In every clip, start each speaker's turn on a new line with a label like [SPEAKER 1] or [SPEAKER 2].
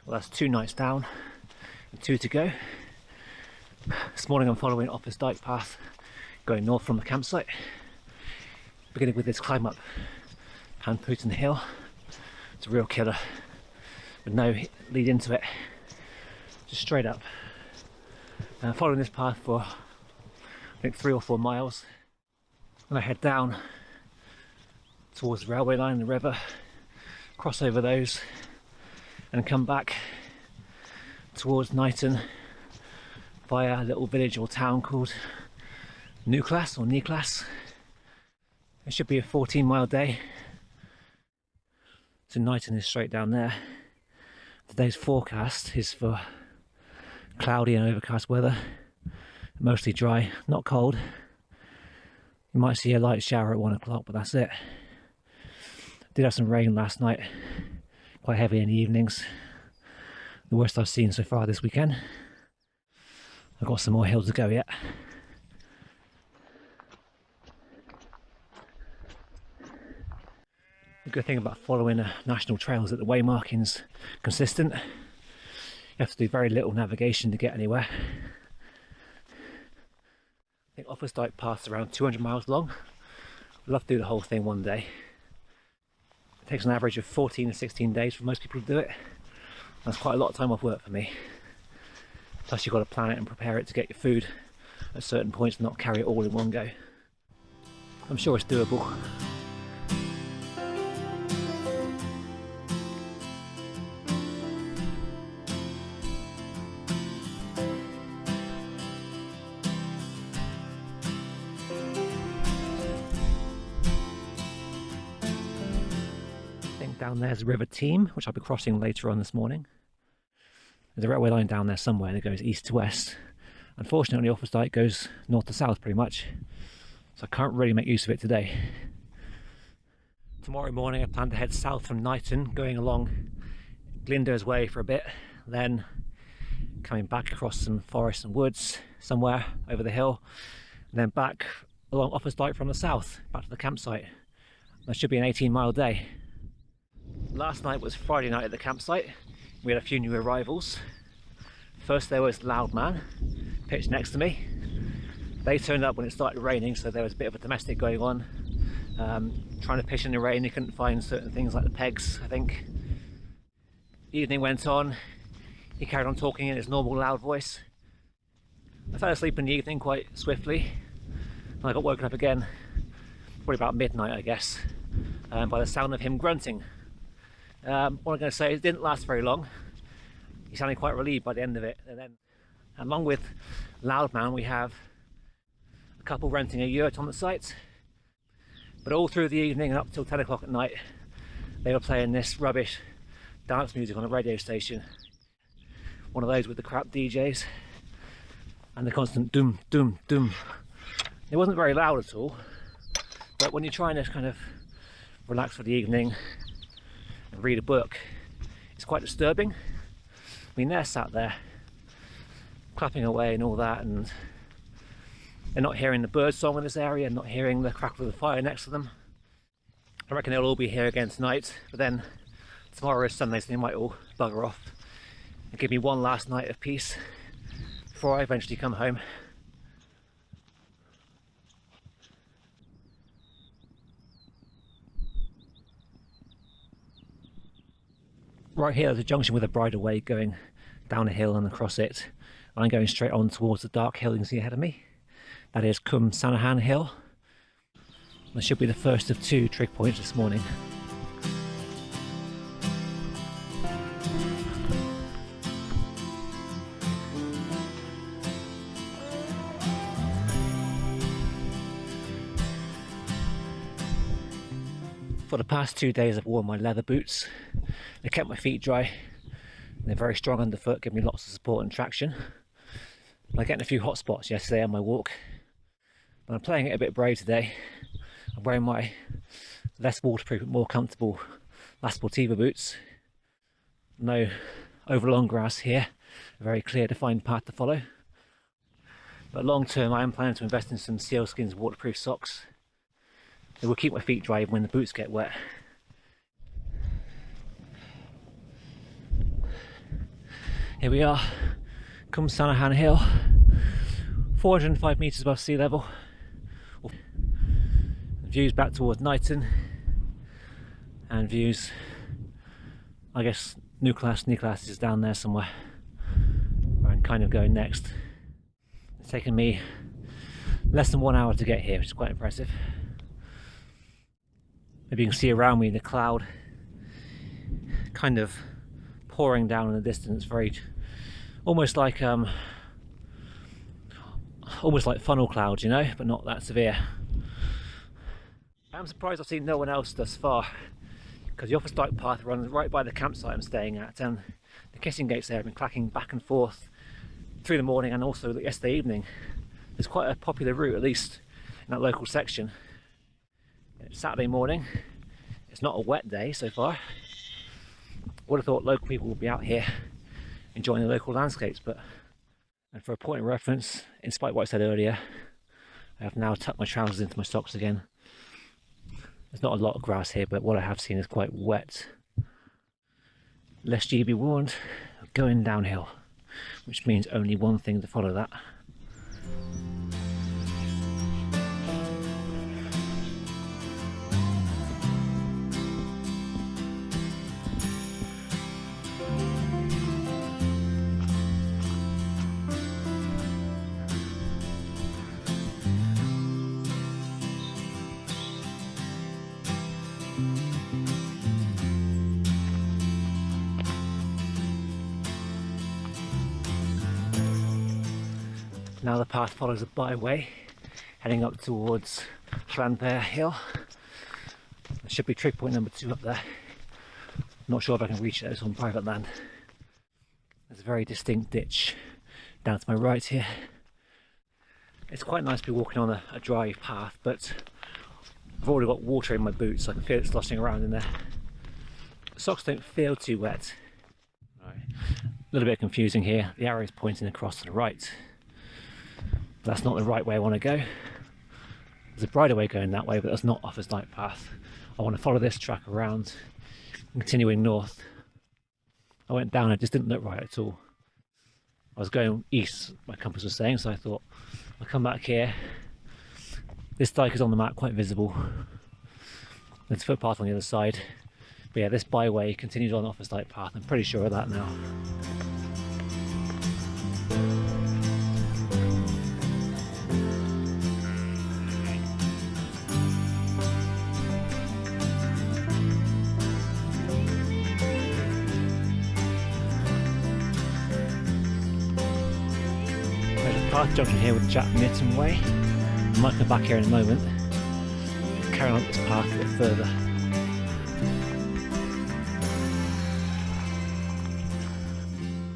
[SPEAKER 1] Well, that's 2 nights down and 2 to go. This morning I'm following Offa's Dyke path going north from the campsite, beginning with this climb up Panpwnton Hill. It's a real killer with no lead into it, just straight up. Following this path for I think 3 or 4 miles, and I head down towards the railway line and the river, cross over those and come back towards Knighton via a little village or town called Knucklas or Knucklas. It should be a 14-mile day. So Knighton is straight down there. Today's forecast is for cloudy and overcast weather, mostly dry, not cold. You might see a light shower at 1 o'clock, but that's it. Did have some rain last night, quite heavy in the evenings. The worst I've seen so far this weekend. I've got some more hill to go yet. The good thing about following a national trail is that the waymarking's consistent. You have to do very little navigation to get anywhere. I think Offa's Dyke Path's around 200 miles long. I'd love to do the whole thing one day. It takes an average of 14 to 16 days for most people to do it. That's quite a lot of time off work for me. Plus you've got to plan it and prepare it to get your food at certain points and not carry it all in one go. I'm sure it's doable. Down there's River Teme, which I'll be crossing later on this morning. There's a railway line down there somewhere that goes east to west. Unfortunately, Offa's Dyke goes north to south pretty much, so I can't really make use of it today. Tomorrow morning I plan to head south from Knighton, going along Glinder's Way for a bit, then coming back across some forest and woods somewhere over the hill, and then back along Offa's Dyke from the south, back to the campsite. That should be an 18-mile day. Last night was Friday night at the campsite. We had a few new arrivals. First there was Loudman, pitched next to me. They turned up when it started raining, so there was a bit of a domestic going on. Trying to pitch in the rain, they couldn't find certain things like the pegs, I think. Evening went on, he carried on talking in his normal loud voice. I fell asleep in the evening quite swiftly, and I got woken up again, probably about midnight I guess, by the sound of him grunting. What I'm going to say is it didn't last very long. He sounded quite relieved by the end of it. And then, along with Loudman, we have a couple renting a yurt on the site. But all through the evening and up till 10 o'clock at night, they were playing this rubbish dance music on a radio station. One of those with the crap DJs and the constant doom, doom, doom. It wasn't very loud at all, but when you're trying to kind of relax for the evening and read a book, it's quite disturbing. I mean, they're sat there clapping away and all that, and they're not hearing the bird song in this area, not hearing the crackle of the fire next to them. I reckon they'll all be here again tonight, but then tomorrow is Sunday, so they might all bugger off and give me one last night of peace before I eventually come home. Right here there's a junction with a bridle way going down a hill and across it. I'm going straight on towards the dark hill you can see ahead of me. That is Cwm Sanahan Hill. That should be the first of 2 trig points this morning. For the past 2 days I've worn my leather boots. They kept my feet dry. They're very strong underfoot, give me lots of support and traction. I get in a few hot spots yesterday on my walk, but I'm playing it a bit brave today. I'm wearing my less waterproof but more comfortable La Sportiva boots. No over long grass here, a very clear defined path to follow. But long term I am planning to invest in some sealskins waterproof socks. They will keep my feet dry even when the boots get wet. Here we are, Cumsanahan Hill, 405 metres above sea level. Views back towards Knighton, and views, I guess Knucklas is down there somewhere where I'm kind of going next. It's taken me less than 1 hour to get here, which is quite impressive. Maybe you can see around me the cloud kind of pouring down in the distance, very almost like funnel clouds, you know, but not that severe. I'm surprised I've seen no one else thus far, because the Offa Dyke path runs right by the campsite I'm staying at, and the kissing gates there have been clacking back and forth through the morning and also yesterday evening. It's quite a popular route, at least in that local section. It's Saturday morning, it's not a wet day so far. Would have thought local people would be out here enjoying the local landscapes, and for a point of reference, in spite of what I said earlier, I have now tucked my trousers into my socks again. There's not a lot of grass here, but what I have seen is quite wet. Lest ye be warned, going downhill, which means only one thing to follow that. Now the path follows a byway heading up towards Panpwnton Hill. There should be trig point number 2 up there. I'm not sure if I can reach it, it's on private land. There's a very distinct ditch down to my right here. It's quite nice to be walking on a dry path, but I've already got water in my boots, so I can feel it sloshing around in there. The socks don't feel too wet. Right. A little bit confusing here, the arrow is pointing across to the right. That's not the right way I want to go. There's a brighter way going that way, but that's not Offa Dyke path. I want to follow this track around, continuing north. I went down, it just didn't look right at all. I was going east, my compass was saying, so I thought I'll come back here. This dike is on the map, quite visible. There's a footpath on the other side. But yeah, this byway continues on Offa Dyke path, I'm pretty sure of that now. Path junction here with Mytton Way. I might come back here in a moment. Carry on up this path a bit further.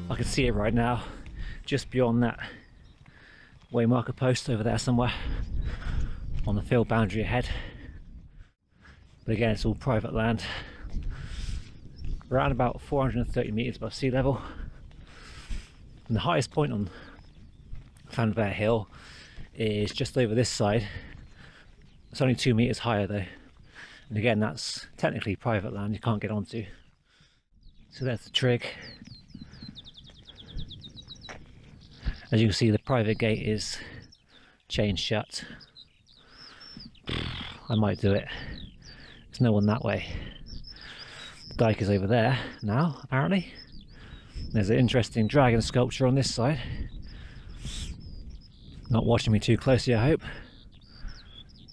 [SPEAKER 1] I can see it right now, just beyond that way marker post over there somewhere, on the field boundary ahead. But again, it's all private land. Around about 430 metres above sea level. And the highest point on Panpwnton Hill is just over this side. It's only 2 metres higher though, and again that's technically private land you can't get onto. So there's the trig. As you can see, the private gate is chained shut. I might do it. There's no one that way. The dike is over there now, apparently. There's an interesting dragon sculpture on this side. Not watching me too closely, I hope.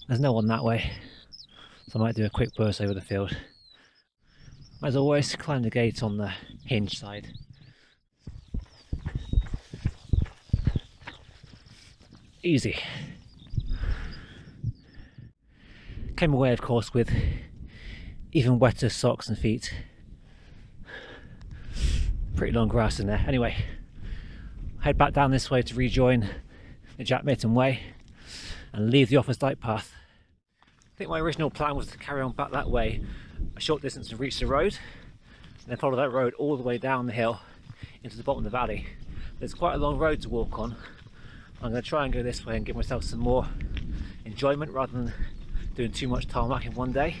[SPEAKER 1] There's no one that way, so I might do a quick burst over the field. As always, climb the gate on the hinge side. Easy. Came away, of course, with even wetter socks and feet. Pretty long grass in there. Anyway, head back down this way to rejoin the Mytton Way and leave the Offa Dyke path. I think my original plan was to carry on back that way a short distance and reach the road, and then follow that road all the way down the hill into the bottom of the valley. There's quite a long road to walk on. I'm going to try and go this way and give myself some more enjoyment rather than doing too much tarmac in one day.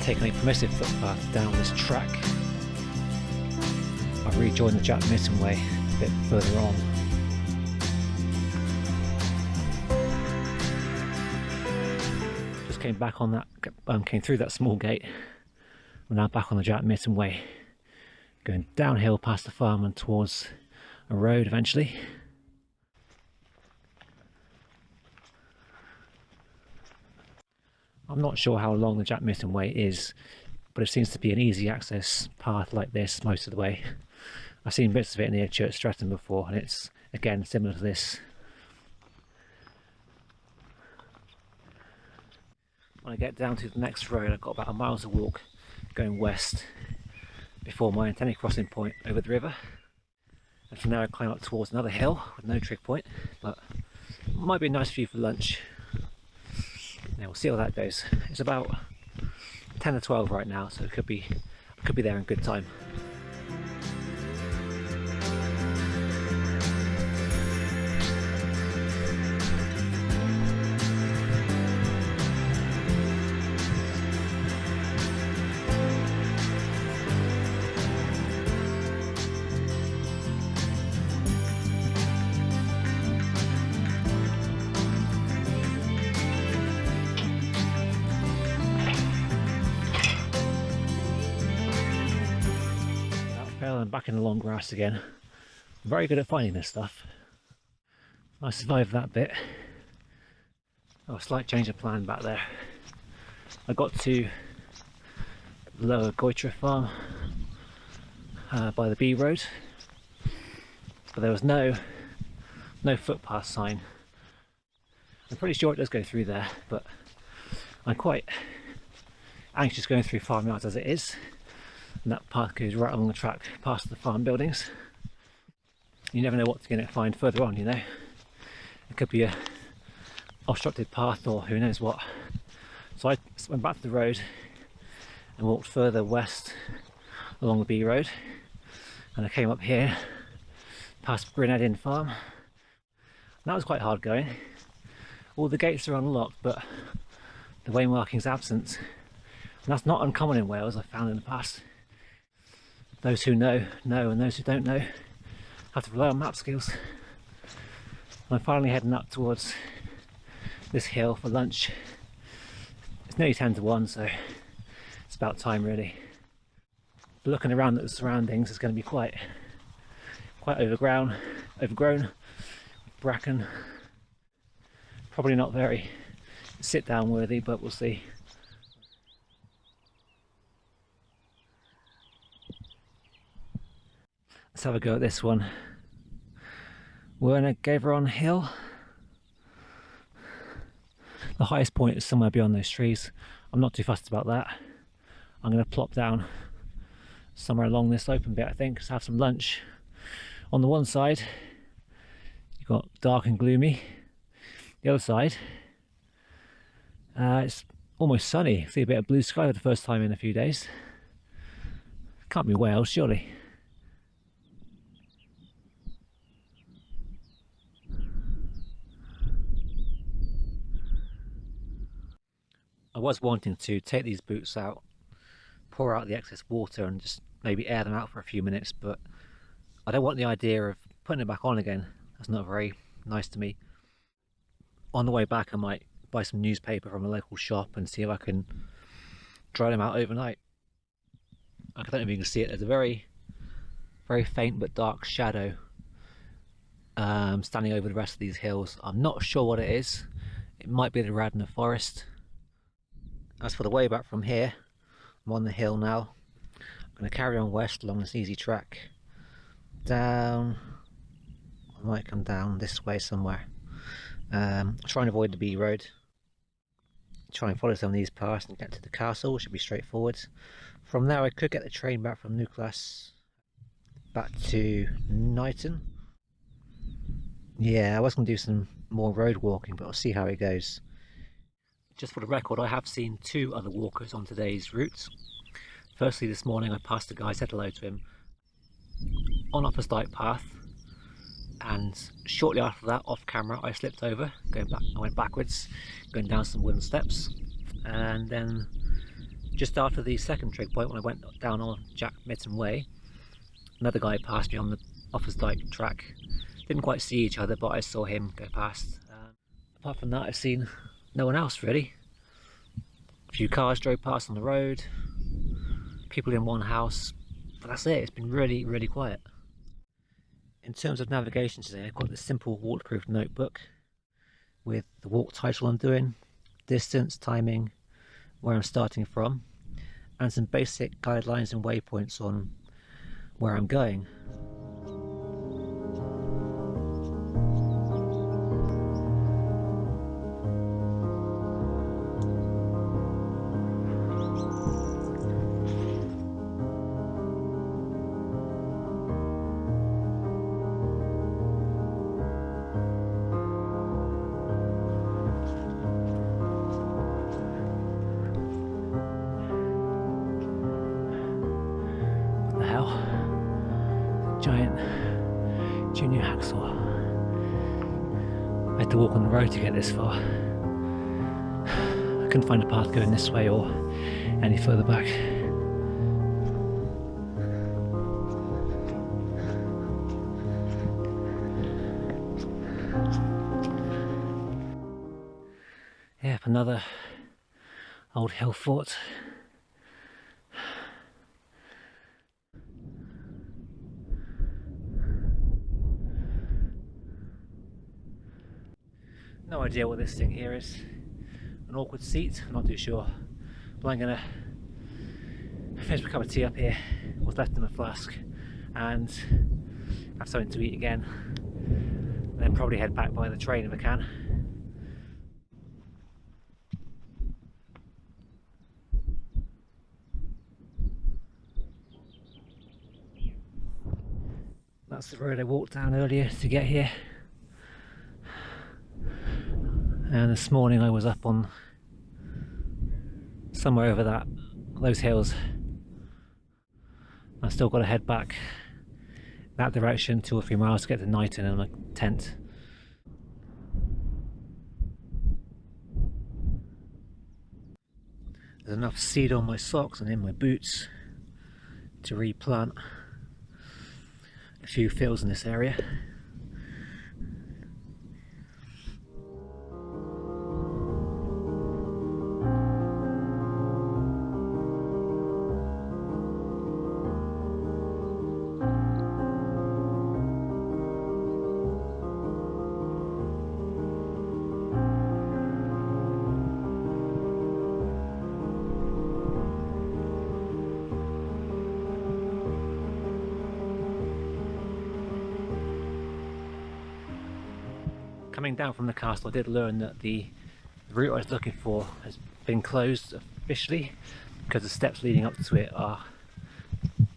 [SPEAKER 1] taken a permissive footpath down this track. I've rejoined the Mytton Way a bit further on. Just came back on that, came through that small gate. We're now back on the Mytton Way, going downhill past the farm and towards a road eventually. I'm not sure how long the Mytton Way is, but it seems to be an easy access path like this most of the way. I've seen bits of it near Church Stretton before, and it's again similar to this. When I get down to the next road, I've got about a mile to walk going west before my intended crossing point over the river. And from there I climb up towards another hill with no trig point, but it might be a nice view for lunch. Yeah, we'll see how that goes. It's about 10 to 12 right now, so I could be there in good time. I'm back in the long grass again. I'm very good at finding this stuff. I survived that bit. Oh, a slight change of plan back there. I got to the lower Goitra farm by the B road, but there was no footpath sign. I'm pretty sure it does go through there, but I'm quite anxious going through farm yards as it is. And that path goes right along the track past the farm buildings. You never know what you're going to find further on, you know. It could be a obstructed path or who knows what. So I went back to the road and walked further west along the B road, and I came up here past Brynedin Farm. And that was quite hard going. All the gates are unlocked, but the way marking's absent. And that's not uncommon in Wales, I've found in the past. Those who know, and those who don't know have to rely on map skills. I'm finally heading up towards this hill for lunch. It's nearly 10 to 1, so it's about time really. But looking around at the surroundings, it's going to be quite overgrown with bracken. Probably not very sit down worthy, but we'll see. Let's have a go at this one. Werner Gaveron Hill. The highest point is somewhere beyond those trees. I'm not too fussed about that. I'm going to plop down somewhere along this open bit, I think, to have some lunch. On the one side, you've got dark and gloomy. The other side, it's almost sunny. See a bit of blue sky for the first time in a few days. Can't be Wales, surely. I was wanting to take these boots out, pour out the excess water and just maybe air them out for a few minutes, but I don't want the idea of putting it back on again. That's not very nice to me. On the way back I might buy some newspaper from a local shop and see if I can dry them out overnight. I don't know if you can see it, there's a very faint but dark shadow standing over the rest of these hills. I'm not sure what it is. It might be the Radnor Forest. As for the way back from here, I'm on the hill now. I'm going to carry on west along this easy track. Down, I might come down this way somewhere. Try and avoid the B road. Try and follow some of these paths and get to the castle, which should be straightforward. From there I could get the train back from Knucklas back to Knighton. Yeah, I was going to do some more road walking, but I'll see how it goes. Just for the record, I have seen 2 other walkers on today's route. Firstly, this morning I passed a guy, said hello to him on Offa's Dyke path, and shortly after that, off camera, I slipped over, I went backwards, going down some wooden steps, and then Just after the second trig point, when I went down on Mytton Way, another guy passed me on the Offa's Dyke track. Didn't quite see each other, but I saw him go past. Apart from that, I've seen no one else really. A few cars drove past on the road, people in one house, but that's it. It's been really, really quiet. In terms of navigation today, I've got this simple waterproof notebook with the walk title I'm doing, distance, timing, where I'm starting from, and some basic guidelines and waypoints on where I'm going. Giant junior hacksaw. I had to walk on the road to get this far. I couldn't find a path going this way or any further back. Yep, another old hill fort. No idea what this thing here is. An awkward seat, I'm not too sure. But I'm gonna finish my cup of tea up here, what's left in the flask, and have something to eat again. And then probably head back by the train if I can. That's the road I walked down earlier to get here. And this morning I was up on somewhere over those hills. I've still got to head back that direction 2 or 3 miles to get to Knighton in a tent. There's enough seed on my socks and in my boots to replant a few fields in this area. Coming down from the castle, I did learn that the route I was looking for has been closed officially because the steps leading up to it are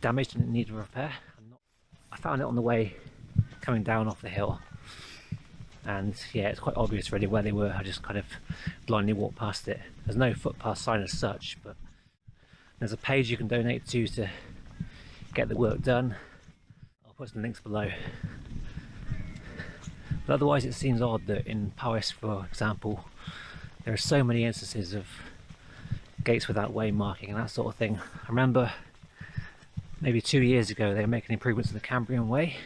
[SPEAKER 1] damaged and need repair. I found it on the way coming down off the hill, and yeah, it's quite obvious really where they were. I just kind of blindly walked past it. There's no footpath sign as such, but there's a page you can donate to get the work done. I'll put some links below. But otherwise it seems odd that in Paris, for example, there are so many instances of gates without way marking and that sort of thing. I remember maybe 2 years ago they were making improvements to the Cambrian Way.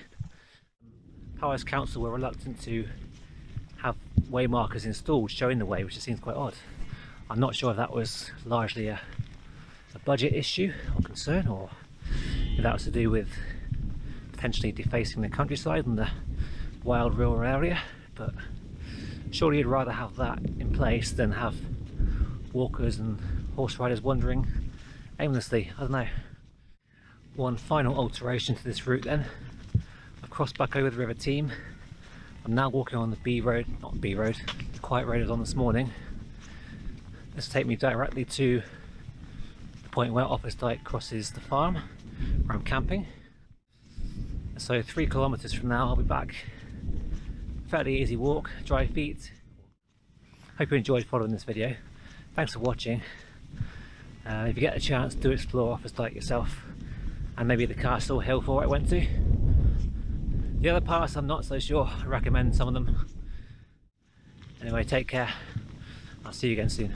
[SPEAKER 1] Paris Council were reluctant to have way markers installed showing the way, which seems quite odd. I'm not sure if that was largely a budget issue or concern, or if that was to do with potentially defacing the countryside and the wild rural area, but surely you'd rather have that in place than have walkers and horse riders wandering aimlessly. I don't know. One final alteration to this route then. I've crossed back over the River Teme. I'm now walking on the B road, not B road, the quiet road I was on this morning. This will take me directly to the point where Offa's Dyke crosses the farm, where I'm camping. So 3 kilometres from now I'll be back. Fairly easy walk, dry feet. Hope you enjoyed following this video. Thanks for watching. If you get a chance, do explore Offa's Dyke yourself, and maybe the castle hill fort I went to. The other parts I'm not so sure. I recommend some of them. Anyway, take care. I'll see you again soon.